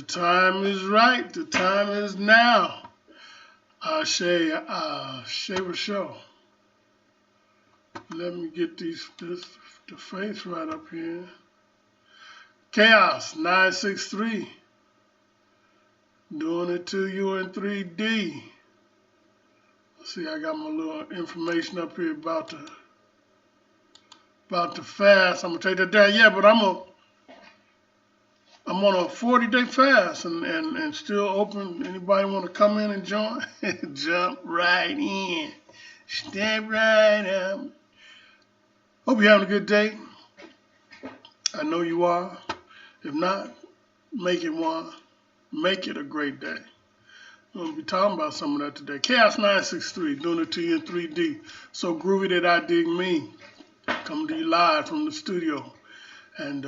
The time is right. The time is now. Shaver Show. Let me get the face right up here. Chaos963. Doing it to you in 3D. See, I got my little information up here about the fast. I'm gonna take that down. Yeah, but I'm on a 40-day fast and still open. Anybody want to come in and join? Jump right in. Step right up. Hope you're having a good day. I know you are. If not, make it one. Make it a great day. We're going to be talking about some of that today. Chaos963, doing it to you in 3D. So groovy that I dig me. Coming to you live from the studio and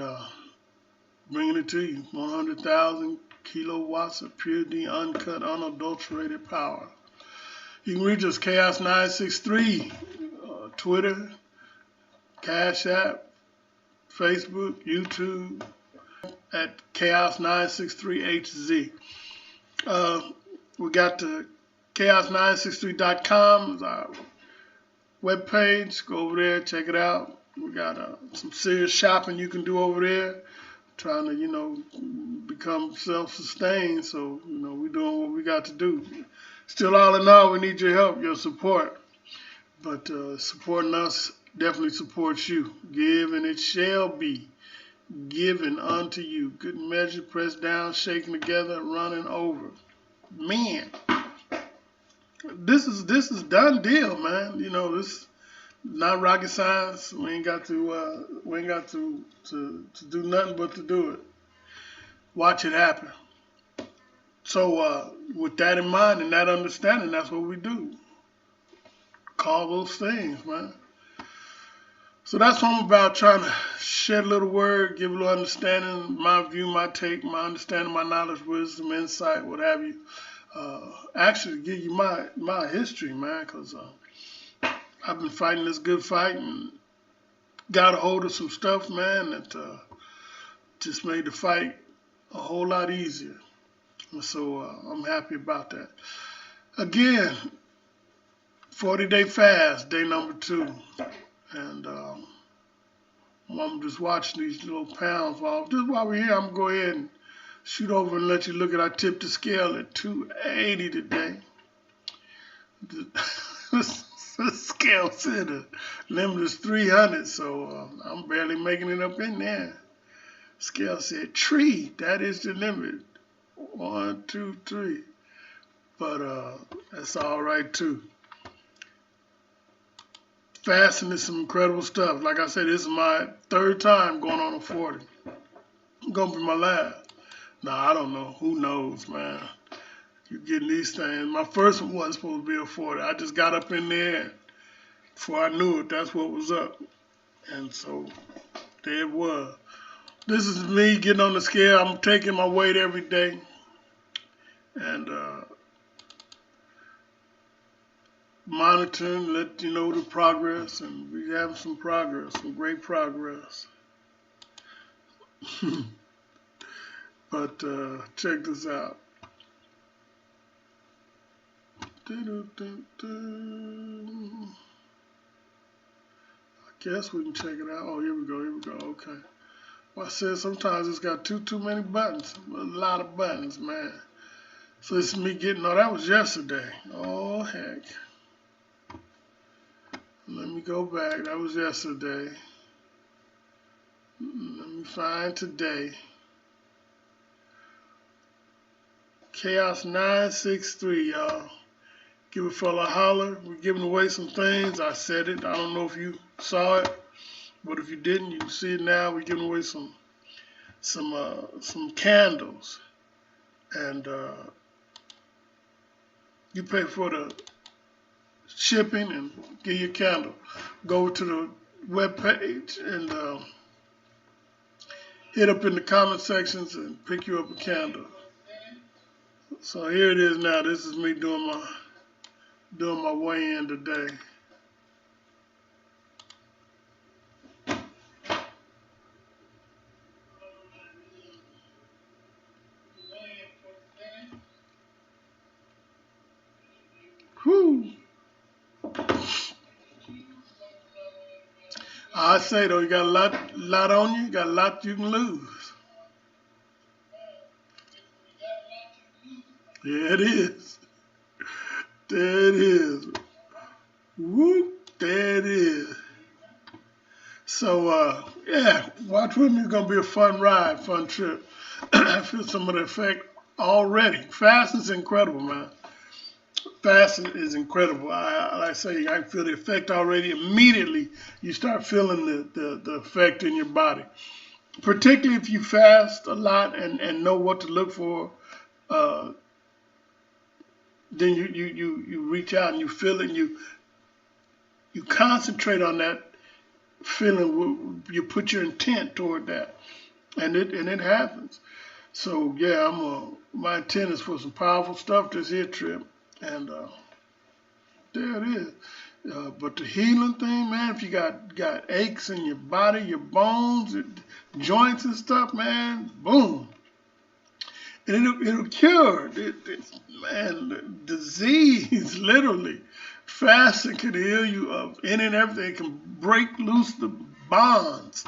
bringing it to you. 100,000 kilowatts of pure, uncut, unadulterated power. You can reach us Chaos963, Twitter, Cash App, Facebook, YouTube, at Chaos963HZ. We got the Chaos963.com is our webpage. Go over there, check it out. We got some serious shopping you can do over there. Trying to, become self-sustained. So, we're doing what we got to do. Still, all in all, we need your help, your support. But supporting us definitely supports you. Give and it shall be given unto you. Good measure, pressed down, shaken together, running over. Man, this is done deal, man. This not rocket science. We ain't got to do nothing but to do it. Watch it happen. So with that in mind and that understanding, that's what we do. Call those things, man. So that's what I'm about, trying to shed a little word, give a little understanding, my view, my take, my understanding, my knowledge, wisdom, insight, what have you. Actually give you my history, man, because I've been fighting this good fight and got a hold of some stuff, man, that just made the fight a whole lot easier. And so I'm happy about that. Again, 40-day fast, day number 2. And I'm just watching these little pounds fall. Just while we're here, I'm going to go ahead and shoot over and let you look at our tip to scale at 280 today. The scale said the limit is 300, so I'm barely making it up in there. Scale said tree, that is the limit. 1, 2, 3. But that's all right too. Fasting is some incredible stuff. Like I said, this is my 3rd time going on a 40. Gonna be my last. Now I don't know. Who knows, man? You getting these things. My first one wasn't supposed to be a 40. I just got up in there and before I knew it, that's what was up. And so there it was. This is me getting on the scale. I'm taking my weight every day. And monitoring, let you know the progress, and we have some progress, some great progress. But check this out. I guess we can check it out. Oh, here we go, okay. Well, I said sometimes it's got too many buttons, a lot of buttons, man. So it's me getting, that was yesterday. Oh, heck. Let me go back. That was yesterday. Let me find today. Chaos963, y'all. Give a fella a holler. We're giving away some things. I said it. I don't know if you saw it, but if you didn't, you can see it now. We're giving away some candles, and you pay for the shipping and get your candle. Go to the web page and hit up in the comment sections and pick you up a candle. So here it is now. This is me doing my weigh-in today. Woo! I say though, you got a lot on you. You got a lot you can lose. Yeah, it is. There it is. Whoop! There it is. So, yeah, watch with me. It's going to be a fun ride, fun trip. I feel some of the effect already. Fasting is incredible, man. Fasting is incredible. Like I say, I feel the effect already. Immediately, you start feeling the effect in your body. Particularly if you fast a lot and know what to look for, uh, then you reach out and you feel it and you concentrate on that feeling, you put your intent toward that, and it happens. So yeah, my intent is for some powerful stuff this here trip, and there it is. But the healing thing, man, if you got aches in your body, your bones, joints and stuff, man, boom, and it'll cure man, disease literally. Fasting can heal you of any and everything. It can break loose the bonds.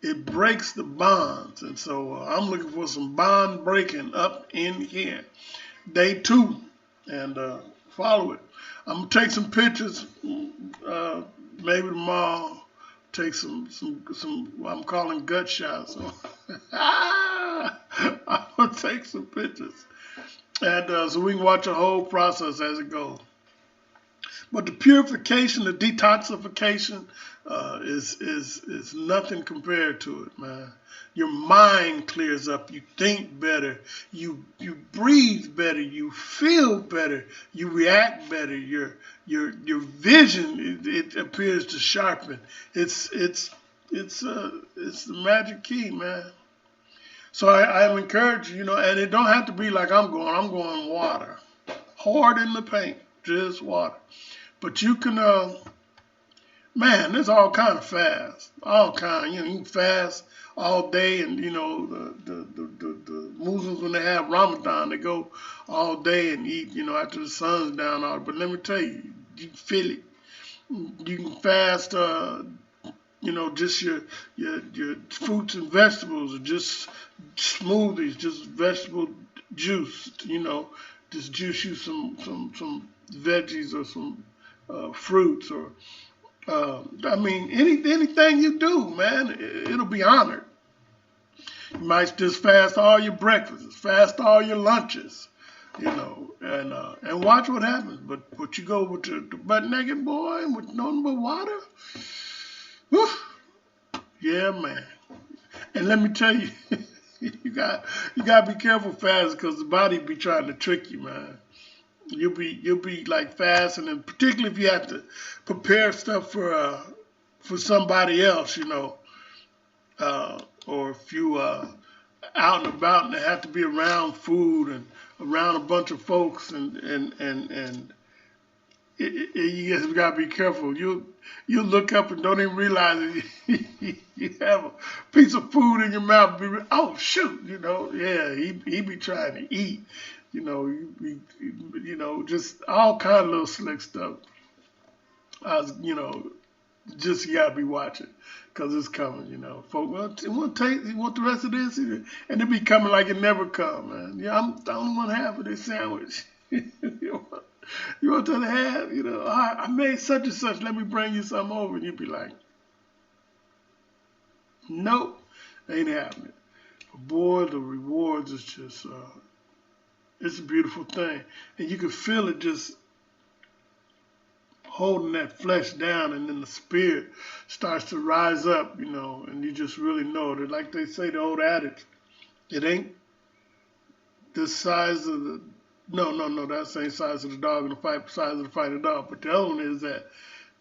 It breaks the bonds. And so I'm looking for some bond breaking up in here. Day 2. And follow it. I'm going to take some pictures. Maybe tomorrow. Take some what I'm calling gut shots. So I'm going to take some pictures. And so we can watch the whole process as it goes. But the purification, the detoxification is nothing compared to it, man. Your mind clears up. You think better. You breathe better. You feel better. You react better. Your vision it appears to sharpen. It's the magic key, man. So I encourage you, and it don't have to be like I'm going. I'm going water, hard in the paint, just water. But you can, man, there's all kind of fast, all kind. You can fast all day, and the Muslims when they have Ramadan, they go all day and eat, after the sun's down. But let me tell you, you can feel it. You can fast, just your fruits and vegetables, or just smoothies, just vegetable juice. Just juice you some veggies or some fruits, or anything you do, man, it'll be honored. You might just fast all your breakfasts, fast all your lunches, and watch what happens. But you go with the butt naked boy with nothing but water, whew, yeah, man. And let me tell you, you got to be careful fasting, because the body be trying to trick you, man. You'll be like fasting, and particularly if you have to prepare stuff for somebody else, or if you out and about and they have to be around food and around a bunch of folks, and you just gotta be careful. You look up and don't even realize it. You have a piece of food in your mouth. Oh shoot, yeah, he be trying to eat. Just all kind of little slick stuff. Just you gotta be watching, because it's coming. Folks, you want the rest of this, and it be coming like it never come, man. Yeah, I'm the only one half of this sandwich. You want the other half? I made such and such. Let me bring you something over, and you be like, nope, ain't happening. But boy, the rewards is just. It's a beautiful thing. And you can feel it just holding that flesh down, and then the spirit starts to rise up, and you just really know that, like they say, the old adage, it ain't the size of the, no, that's ain't size of the dog in the fight, size of the fighting dog. But the other one is that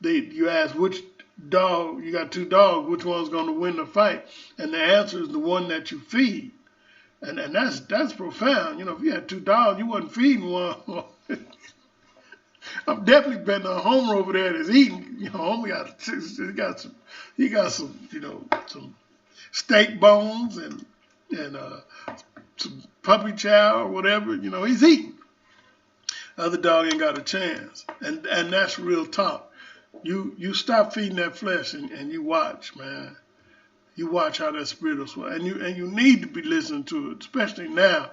you ask which dog, you got 2 dogs, which one's going to win the fight? And the answer is the one that you feed. And that's profound. If you had 2 dogs, you wasn't feeding one. I'm definitely betting on Homer over there that's eating. Homer he got some some steak bones and some puppy chow or whatever. He's eating. Other dog ain't got a chance. And that's real talk. You stop feeding that flesh and you watch, man. You watch how that spirit will swell. And you need to be listening to it, especially now.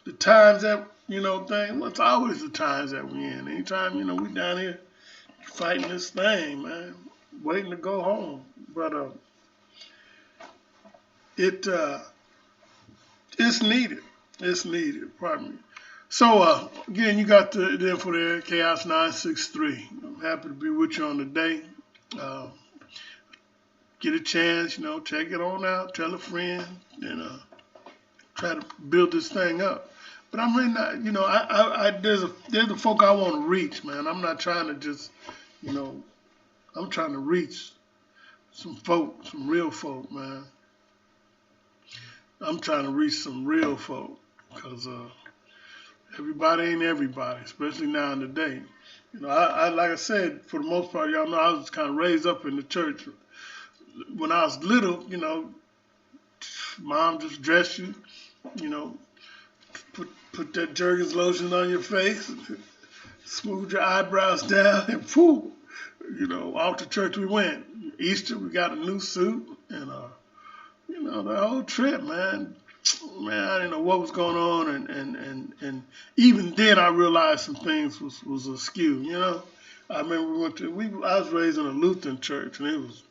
The times that, it's always the times that we in. Anytime, we down here fighting this thing, man. Waiting to go home. But it's needed. It's needed, pardon me. So, again, you got the info there, Chaos963. I'm happy to be with you on the day. Get a chance, check it on out, tell a friend, and try to build this thing up. But I'm really not, there's the folk I want to reach, man. I'm not trying to just, I'm trying to reach some folk, some real folk, man. I'm trying to reach some real folk, because everybody ain't everybody, especially now in the day. I like I said, for the most part, y'all know I was kind of raised up in the church. When I was little, mom just dressed you, put that Jergens lotion on your face, smooth your eyebrows down, and poof, off to church we went. Easter, we got a new suit, and the whole trip, man. Man, I didn't know what was going on, and even then I realized some things was askew, I remember I was raised in a Lutheran church, and it was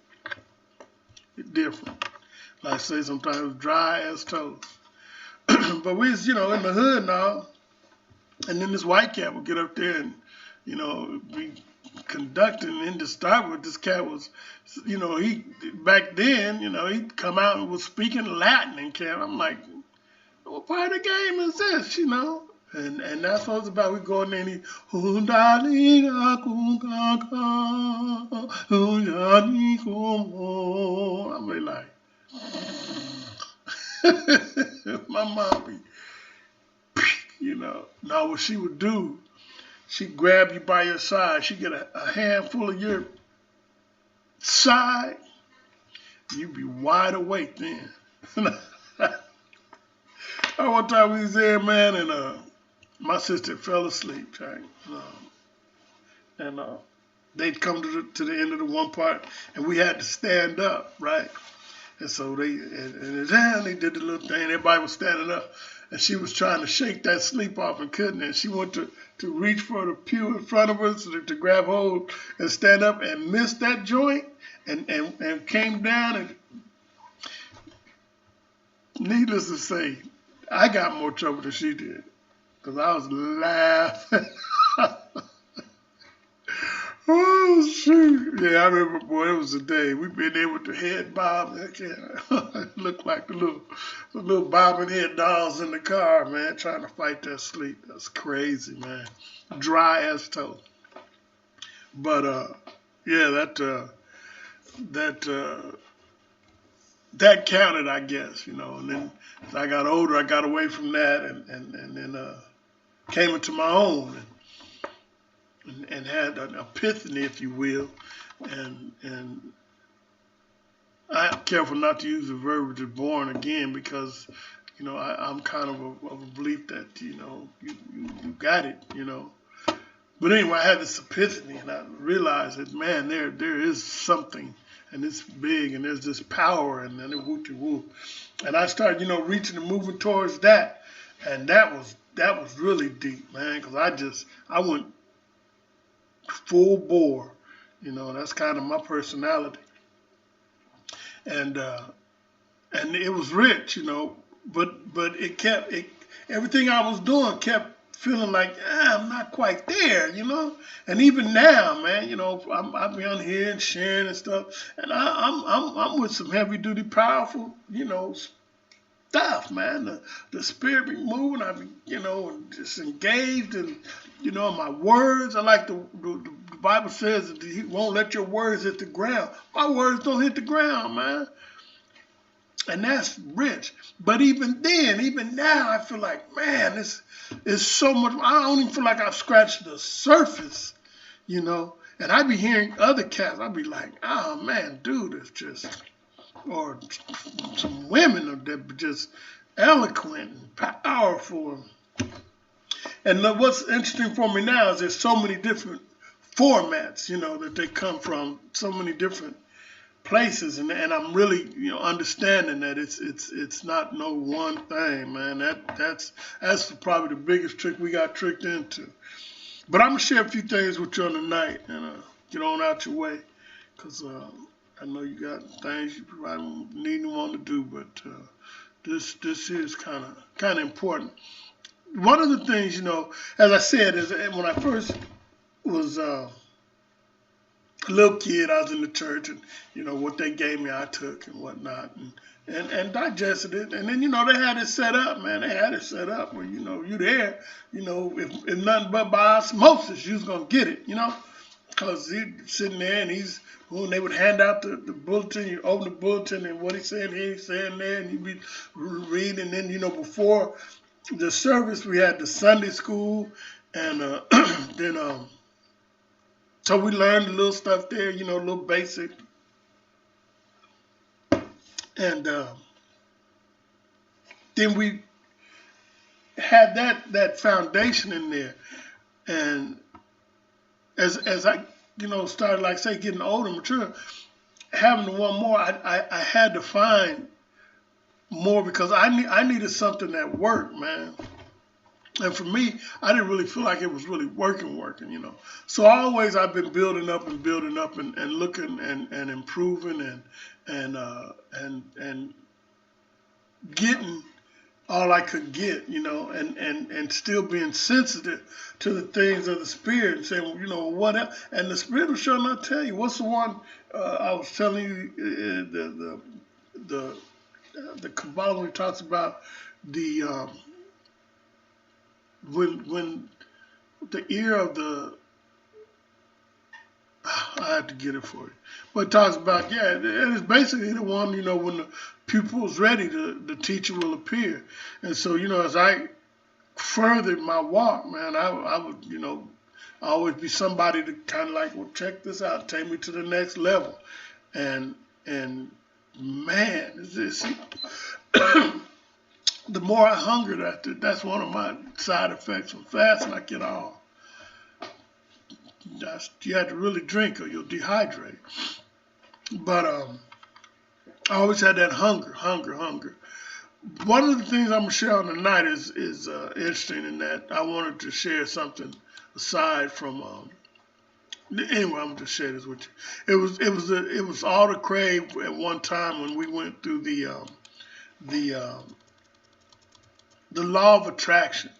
different. Like I say, sometimes dry as toast. But we was, in the hood now, and then this white cat would get up there and, be conducting, and to start with, this cat was, he, back then, he'd come out and was speaking Latin in camp. I'm like, what part of the game is this, And that's what it's about. We go in there and I'm really like, my mom be, Now what she would do, she'd grab you by your side. She'd get a handful of your side. You'd be wide awake then. One time we was there, man, and my sister fell asleep, right? And they'd come to the end of the one part, and we had to stand up, right? And so they did the little thing. Everybody was standing up, and she was trying to shake that sleep off and couldn't. And she went to reach for the pew in front of us to grab hold and stand up, and missed that joint, and came down. And needless to say, I got more trouble than she did, because I was laughing. Oh, shoot. Yeah, I remember, boy, it was a day. We've been there with the head bob. It looked like the little bobbing head dolls in the car, man, trying to fight that sleep. That's crazy, man. Dry as toast. But, yeah, that counted, I guess, and then as I got older, I got away from that and then came into my own and had an epiphany, if you will, and I'm careful not to use the verb born again, because I'm kind of a belief that you got it, But anyway, I had this epiphany, and I realized that, man, there is something, and it's big, and there's this power, and then it whoop-de-whoop. And I started, reaching and moving towards that, and that was really deep, man, because I went full bore, that's kind of my personality, and it was rich, but everything I was doing kept feeling like, I'm not quite there, And even now, man, I've been on here and sharing and stuff, and I'm with some heavy duty, powerful, stuff, man. The spirit be moving. I be, just engaged, and my words. I like the Bible says that He won't let your words hit the ground. My words don't hit the ground, man. And that's rich. But even now, I feel like, man, this is so much. I don't even feel like I've scratched the surface, And I be hearing other cats. I be like, oh man, dude, it's just, or some women that are just eloquent and powerful. And what's interesting for me now is there's so many different formats, you know, that they come from, so many different places, and I'm really, you know, understanding that it's not no one thing, man. That's probably the biggest trick we got tricked into. But I'm gonna share a few things with you on the night, and get on out your way, cause I know you got things you probably need and want to do, but this is kind of important. One of the things, you know, as I said, is when I first was a little kid, I was in the church, and you know what they gave me, I took and whatnot, and digested it. And then, you know, they had it set up, man. They had it set up where, you know, you there, you know, if nothing but by osmosis, you was gonna get it, you know, because he's sitting there, and when they would hand out the bulletin, you open the bulletin, and what he said here, he saying there, and you be reading. And then, you know, before the service, we had the Sunday school, and then so we learned a little stuff there, you know, a little basic. And then we had that foundation in there. And as I, you know, started, like say, getting older, mature, having to want more, I had to find more, because I needed something that worked, man. And for me, I didn't really feel like it was really working, you know. So I've been building up and looking and improving and getting all I could get, you know, and still being sensitive to the things of the Spirit, and saying, well, you know, what else? And the Spirit will sure not tell you. What's the one I was telling you, the Kabbalah, when it talks about the when the ear of the, I have to get it for you, but it talks about, yeah, it is basically the one, you know, when the pupil is ready, the teacher will appear. And so, you know, as I furthered my walk, man, I would, you know, always be somebody to kind of like, well, check this out, take me to the next level. And man, it's the more I hungered after, that's one of my side effects from fasting. I get all, you have to really drink or you'll dehydrate. But I always had that hunger. One of the things I'm gonna share on tonight is interesting, in that I wanted to share something aside from. Anyway, I'm gonna just share this with you. It was all the crave at one time when we went through the law of attraction,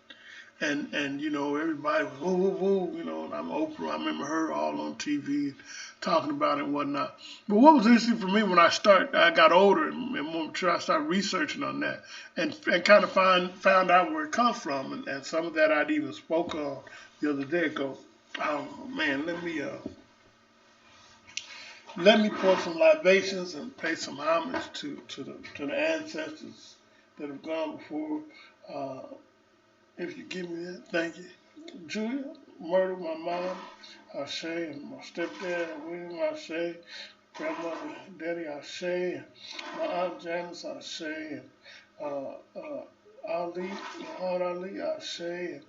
and you know, everybody was woo woo woo, you know, and I'm Oprah. I remember her all on TV talking about it and whatnot. But what was interesting for me when I got older and more mature, I started researching on that and kind of found out where it comes from, and some of that I'd even spoke on the other day. Go, oh man, let me pour some libations and pay some homage to the ancestors that have gone before. If you give me that, thank you. Julia murdered my mom, Ashe, and my stepdad, William Ashe, grandmother, Daddy Ashe, and my aunt Janice Ashe, and Ali, Muhammad Ali Ashe,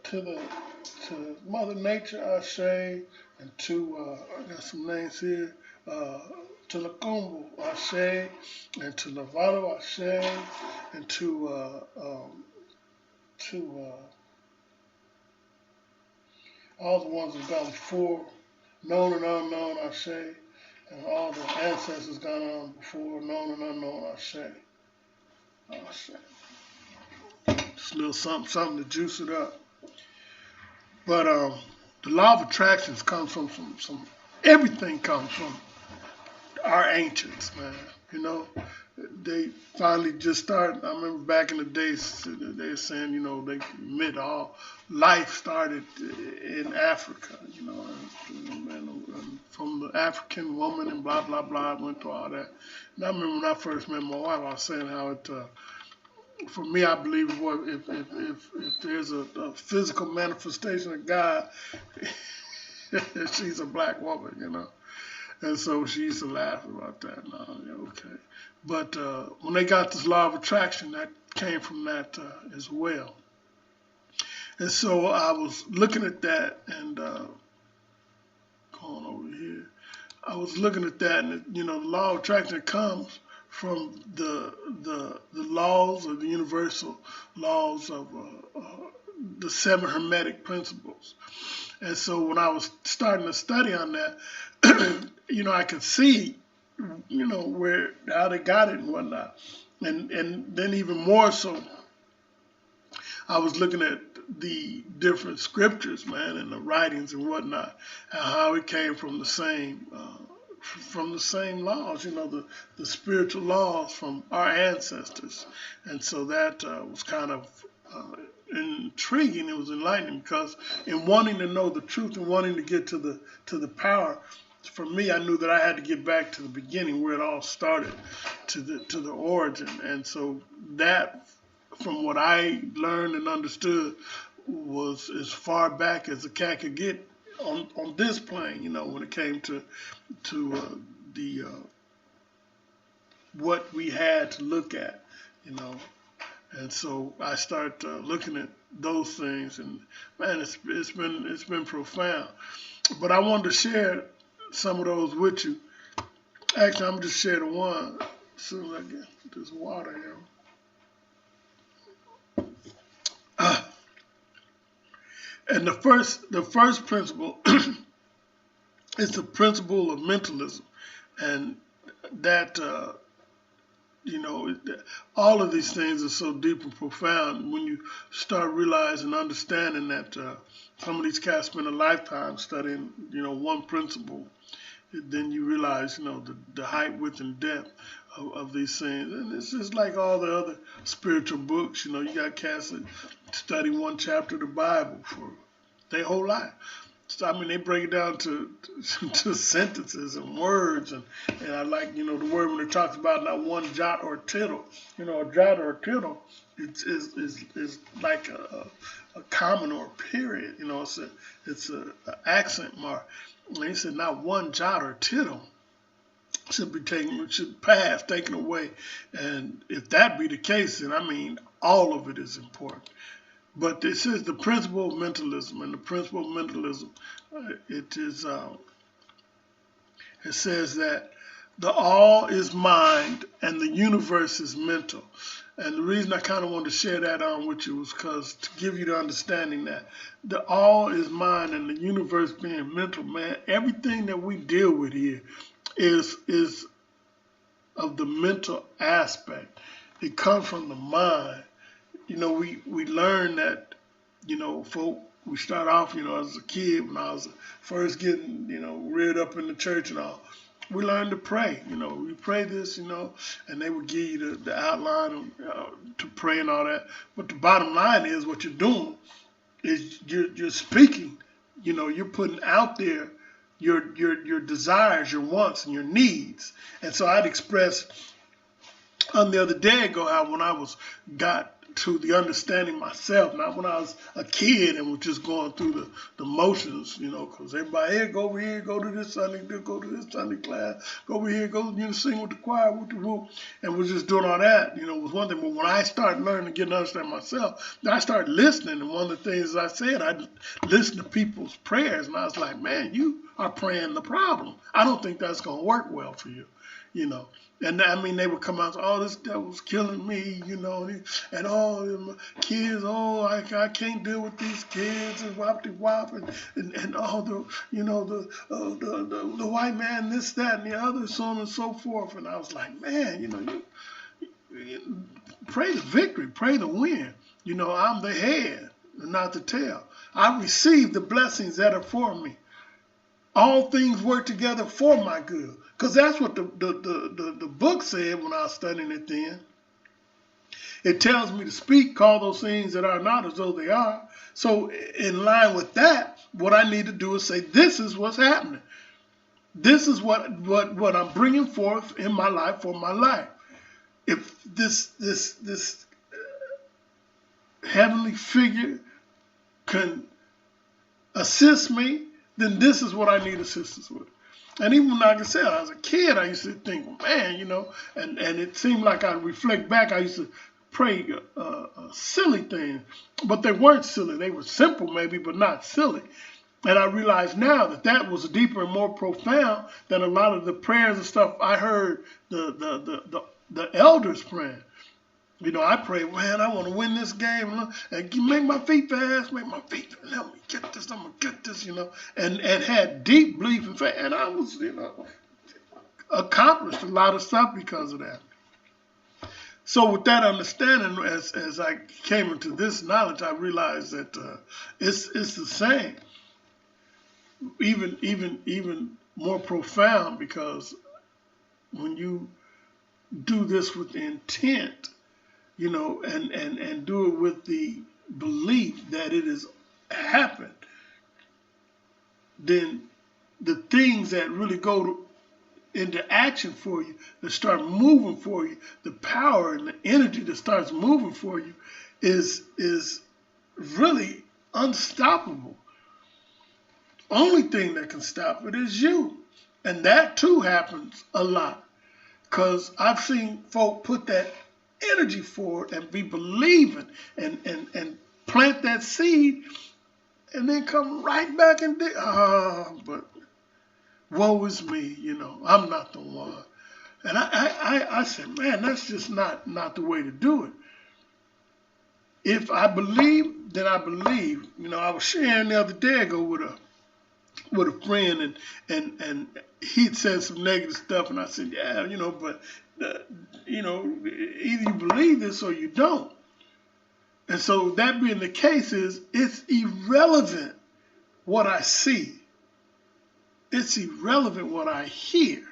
and to Mother Nature Ashe, and to I got some names here. To Lakumbu Ashe, and to Lavado Ashe, and to all the ones that gone before, known and unknown Ashe, and all the ancestors gone on before, known and unknown Ashe. Ashe. Just a little something to juice it up. But the law of attractions comes from some everything comes from our ancients, man. You know, they finally just started. I remember back in the days, they were saying, you know, they admit all life started in Africa, you know, and from the African woman and blah, blah, blah, went through all that. And I remember when I first met my wife, I was saying how it, for me, I believe if there's a physical manifestation of God, she's a black woman, you know. And so she used to laugh about that. No, yeah, okay. But when they got this law of attraction, that came from that as well. And so I was looking at that and going over here. I was looking at that, and the law of attraction comes from the laws of the universal laws of the 7 Hermetic principles. And so when I was starting to study on that, I could see, how they got it and whatnot. And then even more so, I was looking at the different scriptures, man, and the writings and whatnot, and how it came from the same laws, the spiritual laws from our ancestors. And so that was kind of intriguing. It was enlightening, because in wanting to know the truth and wanting to get to the power, for me, I knew that I had to get back to the beginning, where it all started, to the origin. And so that, from what I learned and understood, was as far back as a cat could get on this plane, when it came to the what we had to look at, And so I started looking at those things, and man, it's been profound. But I wanted to share some of those with you. Actually, I'm just share the one as soon as I get this water here. And the first principle is the principle of mentalism, and that all of these things are so deep and profound when you start realizing, understanding that some of these cats spend a lifetime studying, one principle. Then you realize, the height, width, and depth of these things. And it's just like all the other spiritual books. You got cats that study one chapter of the Bible for their whole life. So, I mean, they break it down to sentences and words. And I like, the word when it talks about not one jot or tittle. A jot or a tittle is like a comma or a period. It's a accent mark. And he said not one jot or tittle should pass, taken away. And if that be the case, then I mean, all of it is important. But it says the principle of mentalism, and the principle of mentalism, it says that the all is mind and the universe is mental. And the reason I kind of wanted to share that on with you was because to give you the understanding that the all is mind and the universe being mental, man, everything that we deal with here is of the mental aspect. It comes from the mind. We learn that, we start off, as a kid, when I was first getting, reared up in the church and all, we learned to pray. We pray this, and they would give you the outline to pray and all that. But the bottom line is what you're doing is you're speaking, you're putting out there your desires, your wants, and your needs. And so I'd express on the other day ago how when I got to the understanding myself, not when I was a kid and was just going through the motions, because everybody, here, go over here, go to this Sunday, go to this Sunday class, go over here, go, sing with the choir, with the whoop, and was just doing all that, was one thing. But when I started learning to get to understand myself, then I started listening, and one of the things I said, I listened to people's prayers, and I was like, man, you are praying the problem. I don't think that's going to work well for you, And I mean, they would come out, oh, this devil's killing me, and all them kids, oh, I can't deal with these kids, and wop and all the, the white man, this, that, and the other, so on and so forth. And I was like, man, you pray the victory, pray the win. I'm the head, not the tail. I receive the blessings that are for me. All things work together for my good. Because that's what the book said when I was studying it then. It tells me to speak, call those things that are not as though they are. So in line with that, what I need to do is say, this is what's happening. This is what I'm bringing forth in my life for my life. If this heavenly figure can assist me, then this is what I need assistance with. And even like I said, as a kid, I used to think, man, and it seemed like I reflect back, I used to pray silly things, but they weren't silly. They were simple maybe, but not silly. And I realize now that that was deeper and more profound than a lot of the prayers and stuff I heard the elders praying. I pray, man, I want to win this game, and make my feet fast, make my feet, let me get this, I'm going to get this, and had deep belief and faith. And I was, accomplished a lot of stuff because of that. So with that understanding, as I came into this knowledge, I realized that it's the same, even more profound, because when you do this with intent, and do it with the belief that it has happened, then the things that really go into action for you, that start moving for you, the power and the energy that starts moving for you is really unstoppable. Only thing that can stop it is you. And that too happens a lot, because I've seen folk put that energy for it and be believing and plant that seed and then come right back and but woe is me, I'm not the one. And I said, man, that's just not the way to do it. If I believe, then I believe. I was sharing the other day ago with a friend, and he'd said some negative stuff, and I said, yeah, but either you believe this or you don't. And so that being the case, it's irrelevant what I see. It's irrelevant what I hear,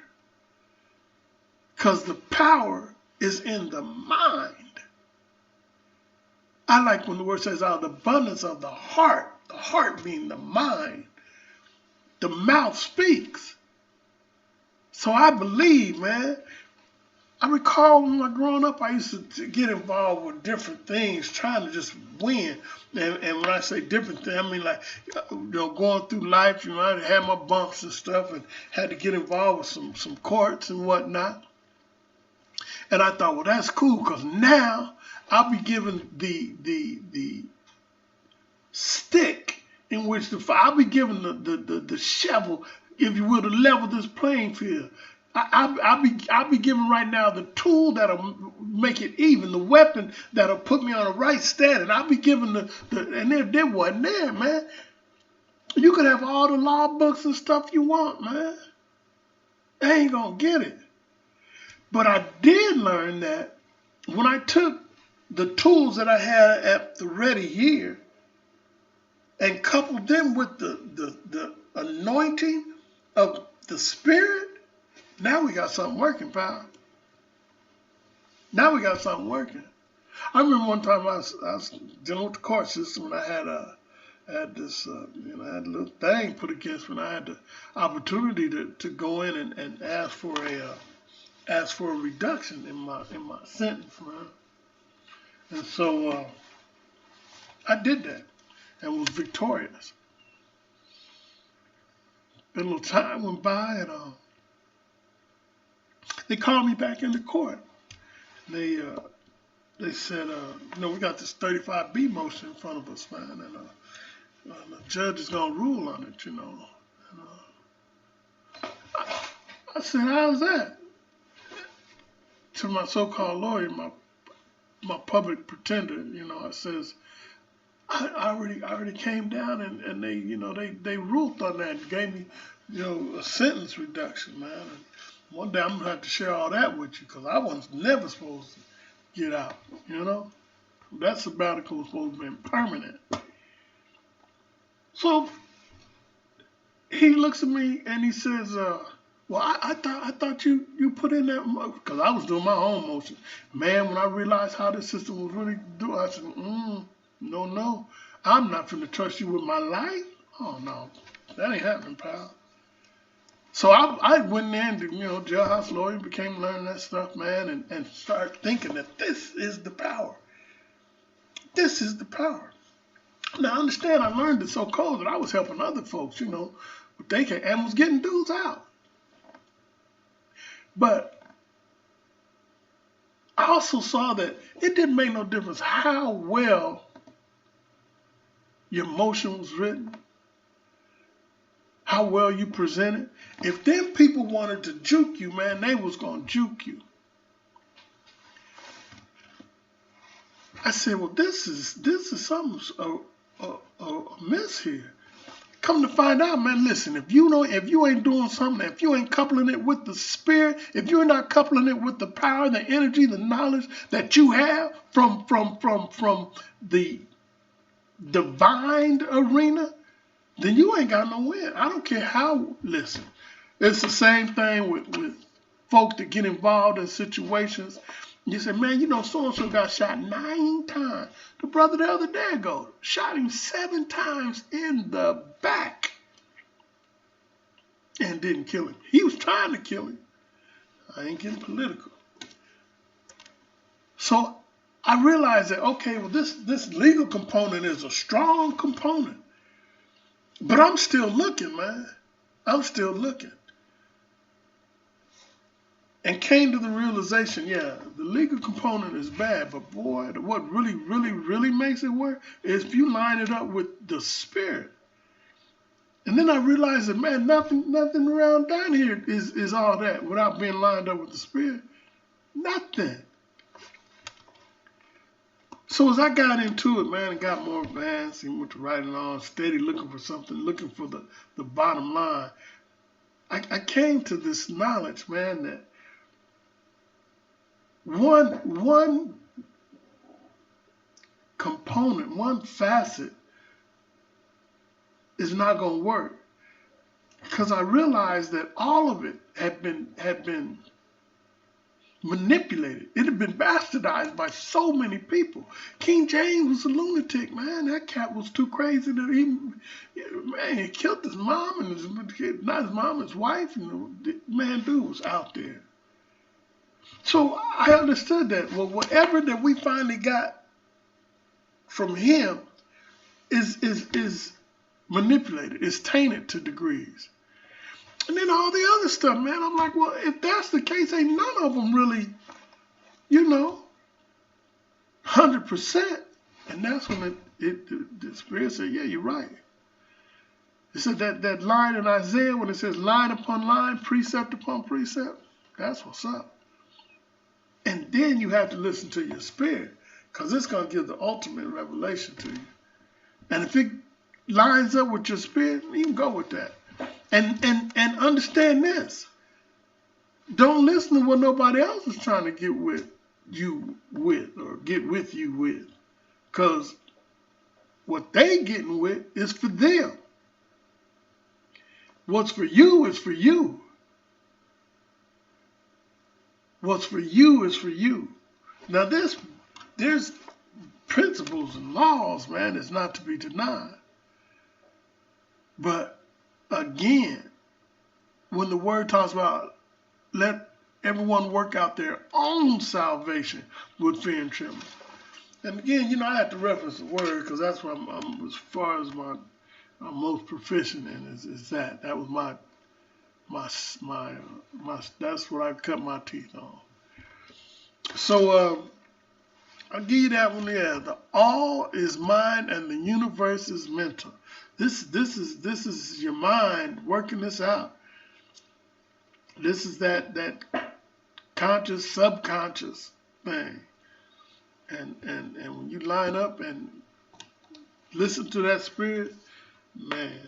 because the power is in the mind. I like when the word says, out of the abundance of the heart being the mind, the mouth speaks. So I believe, man. I recall when I was growing up, I used to get involved with different things, trying to just win. And when I say different things, I mean like, going through life, I had my bumps and stuff, and had to get involved with some courts and whatnot. And I thought, well, that's cool, because now I'll be given the stick in which I'll be given the shovel, if you will, to level this playing field. I'll be given right now the tool that'll make it even, the weapon that'll put me on the right standing. I'll be given and there wasn't there, man. You could have all the law books and stuff you want, man. I ain't gonna get it. But I did learn that when I took the tools that I had at the ready here and coupled them with the anointing of the Spirit, now we got something working, pal. Now we got something working. I remember one time I was dealing with the court system, and I had this, I had a little thing put against me, and I had the opportunity to go in and ask for a reduction in my sentence, man. And so I did that and was victorious. But a little time went by, and they called me back into court. They said, we got this 35B motion in front of us, man, and the judge is gonna rule on it, And, I said, how's that? To my so-called lawyer, my public pretender, I says, I already came down and they ruled on that and gave me, a sentence reduction, man. And one day I'm gonna have to share all that with you, because I was never supposed to get out, That sabbatical was supposed to be permanent. So he looks at me and he says, well, I thought you put in that, because I was doing my own motion. Man, when I realized how this system was really doing, I said, no, I'm not finna trust you with my life. Oh no, that ain't happening, pal. So I went in to, jailhouse lawyer, became learning that stuff, man, and started thinking that this is the power. This is the power. Now, understand, I learned it so cold that I was helping other folks, but they and was getting dudes out. But I also saw that it didn't make no difference how well your motion was written, how well you presented. If them people wanted to juke you, man, they was going to juke you. I said, well, this is something amiss here. Come to find out, man, listen, if you ain't doing something, if you ain't coupling it with the spirit, if you're not coupling it with the power, the energy, the knowledge that you have from the divine arena, then you ain't got no win. I don't care how, listen, it's the same thing with folk that get involved in situations. You say, man, you know, so-and-so got shot 9 times. The brother the other day ago shot him 7 times in the back and didn't kill him. He was trying to kill him. I ain't getting political. So I realized that, okay, well, this legal component is a strong component. But I'm still looking, man. I'm still looking. And came to the realization, yeah, the legal component is bad, but boy, what really, really, really makes it work is if you line it up with the spirit. And then I realized that, man, nothing around down here is all that without being lined up with the spirit. Nothing. So as I got into it, man, and got more advanced, and went to writing on, steady looking for something, looking for the bottom line, I came to this knowledge, man, that one component, one facet is not going to work, because I realized that all of it had been manipulated. It had been bastardized by so many people. King James was a lunatic, man. That cat was too crazy that he killed his mom and not his mom, his wife, and man, dude was out there. So I understood that, well, whatever that we finally got from him is manipulated, is tainted to degrees. And then all the other stuff, man, I'm like, well, if that's the case, ain't none of them really, 100%. And that's when the Spirit said, yeah, you're right. It said that line in Isaiah when it says line upon line, precept upon precept, that's what's up. And then you have to listen to your spirit, because it's going to give the ultimate revelation to you. And if it lines up with your spirit, you can go with that. And understand this. Don't listen to what nobody else is trying to get with you with, or get with you with. Because what they getting with is for them. What's for you is for you. What's for you is for you. Now there's principles and laws, man, that's not to be denied. But again, when the word talks about let everyone work out their own salvation with fear and trembling. And again, I have to reference the word, because that's what I'm as far as I'm most proficient in is that. That was my that's what I cut my teeth on. So I'll give you that one there. The all is mind and the universe is mental. This is your mind working this out. This is that conscious, subconscious thing. And when you line up and listen to that spirit, man,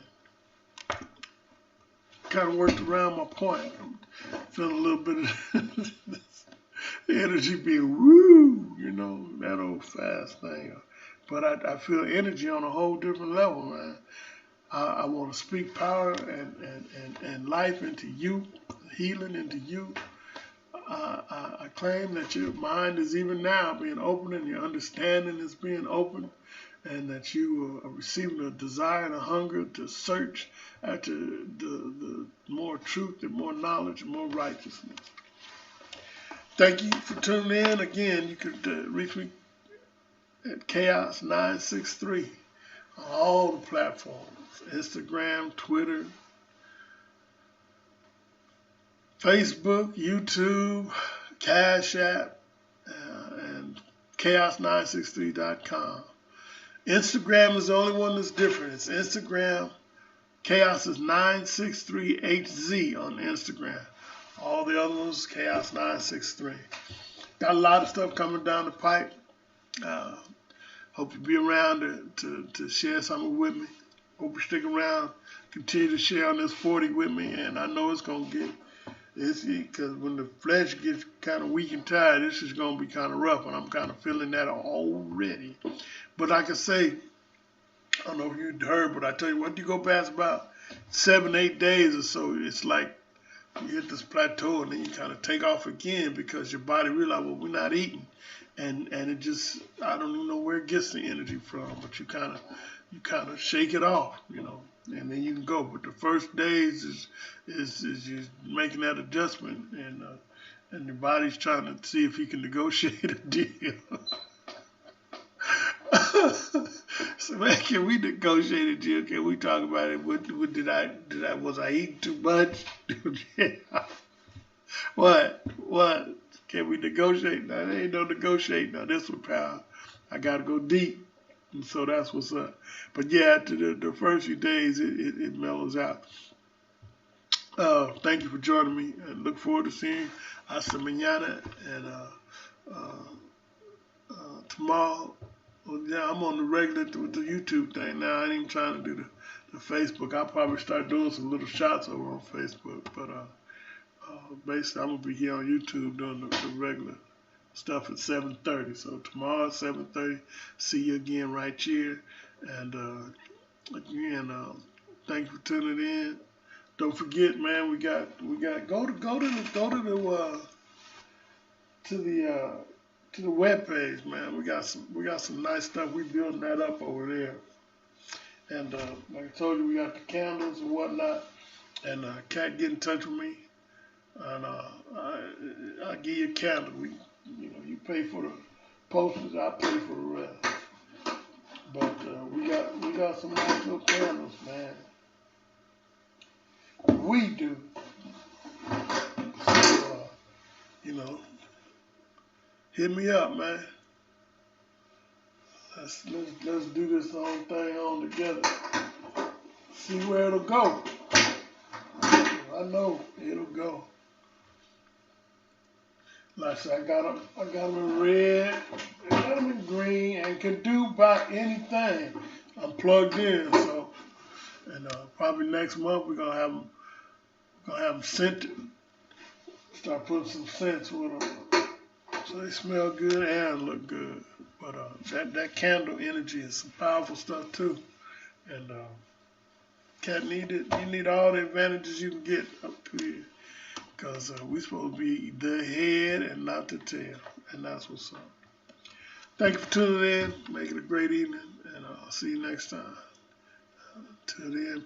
kind of worked around my point. I'm feeling a little bit of energy being woo, that old fast thing. But I feel energy on a whole different level, man. I want to speak power and life into you, healing into you. I claim that your mind is even now being open, and your understanding is being open, and that you are receiving a desire and a hunger to search after the more truth and more knowledge and more righteousness. Thank you for tuning in. Again, you could reach me at Chaos963 on all the platforms, Instagram, Twitter, Facebook, YouTube, Cash App, and Chaos963.com. Instagram is the only one that's different. It's Instagram. Chaos is 963HZ on Instagram. All the other ones, Chaos963. Got a lot of stuff coming down the pipe. Hope you be around to share something with me. Hope you stick around, continue to share on this 40 with me, and I know it's going to get, because when the flesh gets kind of weak and tired, this is going to be kind of rough, and I'm kind of feeling that already. But like I say, I don't know if you heard, but I tell you, once you go past about 7-8 days or so, it's like you hit this plateau, and then you kind of take off again because your body realizes, well, we're not eating, and it just, I don't even know where it gets the energy from, but you kind of shake it off, you know, and then you can go. But the first days is you making that adjustment, and your body's trying to see if you can negotiate a deal. So man, can we negotiate a deal? Can we talk about it? Was I eating too much? What? Can we negotiate? No, there ain't no negotiating on this one, pal. I gotta go deep. And so that's what's up. But yeah, to the first few days, it mellows out. Thank you for joining me, and look forward to seeing you hasta mañana. And tomorrow, well, yeah, I'm on the regular with the YouTube thing now. I ain't even trying to do the Facebook. I'll probably start doing some little shots over on Facebook. But basically, I'm going to be here on YouTube doing the regular stuff at 7:30. So tomorrow at 7:30, see you again right here. And again, thank you for tuning in. Don't forget, man, we got go to the web page, man. We got some nice stuff. We building that up over there. And like I told you, we got the candles and whatnot. And Kat, get in touch with me, and I'll give you a candle. You pay for the posters, I pay for the rest. But we got some nice little candles, man. We do. So hit me up, man. Let's do this whole thing on together. See where it'll go. I know it'll go. Like I said, I got them in red, I got them in green, and can do about anything. I'm plugged in, so, and probably next month we're gonna have them scented. Start putting some scents with them, so they smell good and look good. But that candle energy is some powerful stuff too, and Cat you need all the advantages you can get up to here. Because we're supposed to be the head and not the tail. And that's what's up. Thank you for tuning in. Make it a great evening. And I'll see you next time. Till then.